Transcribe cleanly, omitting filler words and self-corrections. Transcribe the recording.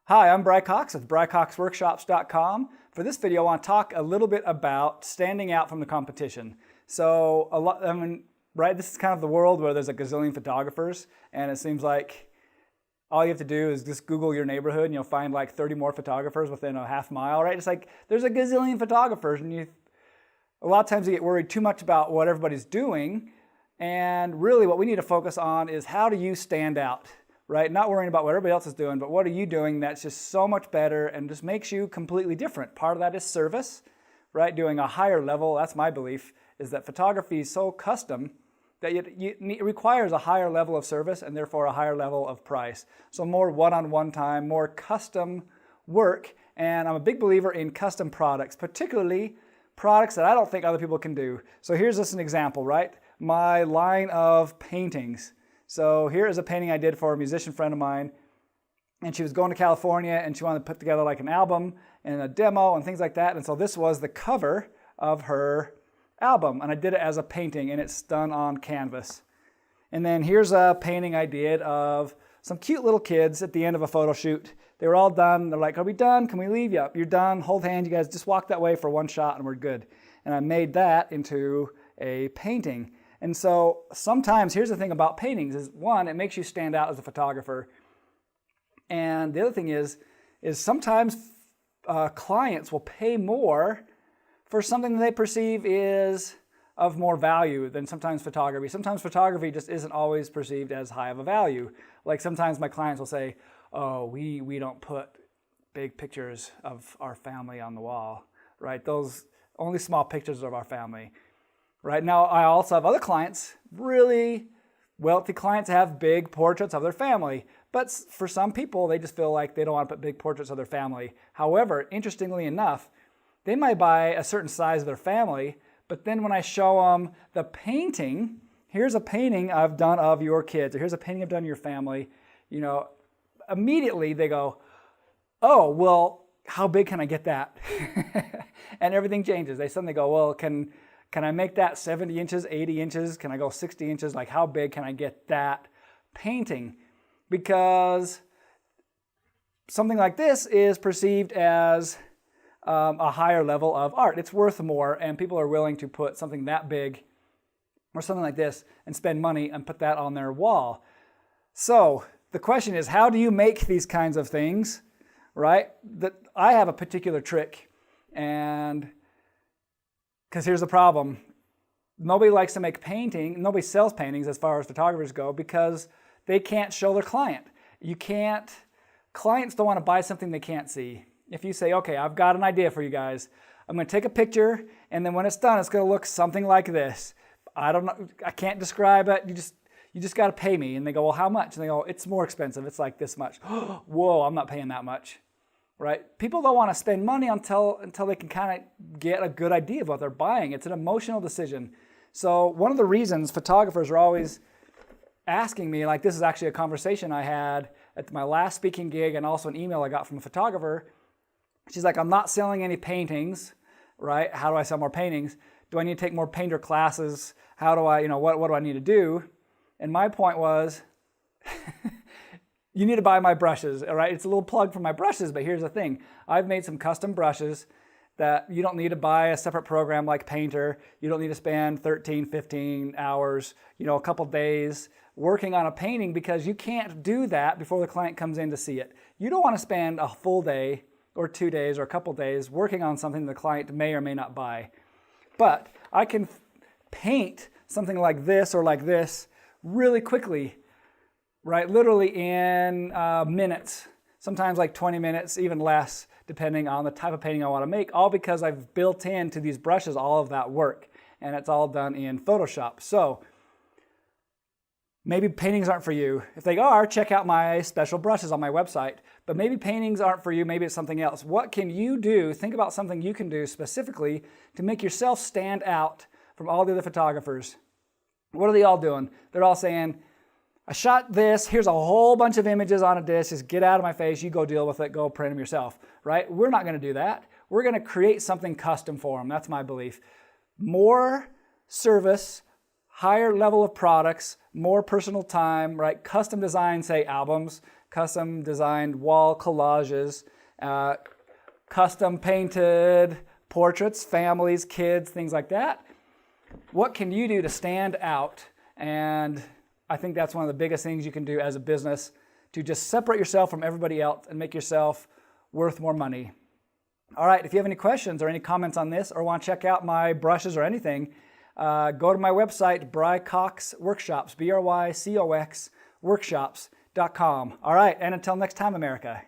Hi, I'm Cox with BryCoxWORKSHOPS.com. For this video, I want to talk a little bit about standing out from the competition. So, this is kind of the world where there's a gazillion photographers, and it seems like all you have to do is just Google your neighborhood and you'll find like 30 more photographers within a half mile, right? It's like there's a gazillion photographers, and a lot of times you get worried too much about what everybody's doing, and really what we need to focus on is how do you stand out? Right? Not worrying about what everybody else is doing, but what are you doing that's just so much better and just makes you completely different. Part of that is service, right? Doing a higher level, that's my belief, is that photography is so custom that it requires a higher level of service and therefore a higher level of price. So more one-on-one time, more custom work, and I'm a big believer in custom products, particularly products that I don't think other people can do. So here's just an example, right? My line of paintings. So here is a painting I did for a musician friend of mine, and she was going to California and she wanted to put together like an album and a demo and things like that. And so this was the cover of her album, and I did it as a painting, and it's done on canvas. And then here's a painting I did of some cute little kids at the end of a photo shoot. They were all done. They're like, "Are we done? Can we leave?" "Yep, you're done. Hold hands. You guys just walk that way for one shot and we're good." And I made that into a painting. And so sometimes, here's the thing about paintings, is one, it makes you stand out as a photographer. And the other thing is sometimes clients will pay more for something that they perceive is of more value than sometimes photography. Sometimes photography just isn't always perceived as high of a value. Like sometimes my clients will say, "Oh, we don't put big pictures of our family on the wall," right? Those only small pictures of our family. Right now, I also have other clients, really wealthy clients, have big portraits of their family. But for some people, they just feel like they don't want to put big portraits of their family. However, interestingly enough, they might buy a certain size of their family, but then when I show them the painting, here's a painting I've done of your kids, or here's a painting I've done of your family, immediately they go, "Oh, well, how big can I get that?" And everything changes. They suddenly go, "Well, can I make that 70 inches, 80 inches? Can I go 60 inches? Like, how big can I get that painting?" Because something like this is perceived as a higher level of art. It's worth more, and people are willing to put something that big or something like this and spend money and put that on their wall. So the question is, how do you make these kinds of things, right? I have a particular trick, and because here's the problem. Nobody likes to make nobody sells paintings as far as photographers go because they can't show their client. Clients don't want to buy something they can't see. If you say, "Okay, I've got an idea for you guys. I'm going to take a picture, and then when it's done, it's going to look something like this. I don't know, I can't describe it. You just got to pay me." And they go, "Well, how much?" And they go, "It's more expensive. It's like this much." "Whoa, I'm not paying that much." Right? People don't want to spend money until they can kind of get a good idea of what they're buying. It's an emotional decision. So one of the reasons photographers are always asking me, like this is actually a conversation I had at my last speaking gig and also an email I got from a photographer. She's like, "I'm not selling any paintings, right? How do I sell more paintings? Do I need to take more painter classes? How do I, what do I need to do?" And my point was, you need to buy my brushes, all right? It's a little plug for my brushes, but here's the thing. I've made some custom brushes that you don't need to buy a separate program like Painter. You don't need to spend 13, 15 hours, a couple days working on a painting because you can't do that before the client comes in to see it. You don't want to spend a full day or 2 days or a couple days working on something the client may or may not buy. But I can paint something like this or like this really quickly, right? Literally in minutes, sometimes like 20 minutes, even less, depending on the type of painting I want to make, all because I've built into these brushes all of that work, and it's all done in Photoshop. So maybe paintings aren't for you. If they are, check out my special brushes on my website. But maybe paintings aren't for you, maybe it's something else. What can you do? Think about something you can do specifically to make yourself stand out from all the other photographers. What are they all doing? They're all saying, "I shot this, here's a whole bunch of images on a disc, just get out of my face, you go deal with it, go print them yourself," right? We're not going to do that. We're going to create something custom for them. That's my belief. More service, higher level of products, more personal time, right? Custom design, say albums, custom designed wall collages, custom painted portraits, families, kids, things like that. What can you do to stand out? And I think that's one of the biggest things you can do as a business, to just separate yourself from everybody else and make yourself worth more money. All right, if you have any questions or any comments on this, or want to check out my brushes or anything, go to my website, BryCoxWORKSHOPS, BryCox Workshops.com. All right, and until next time, America.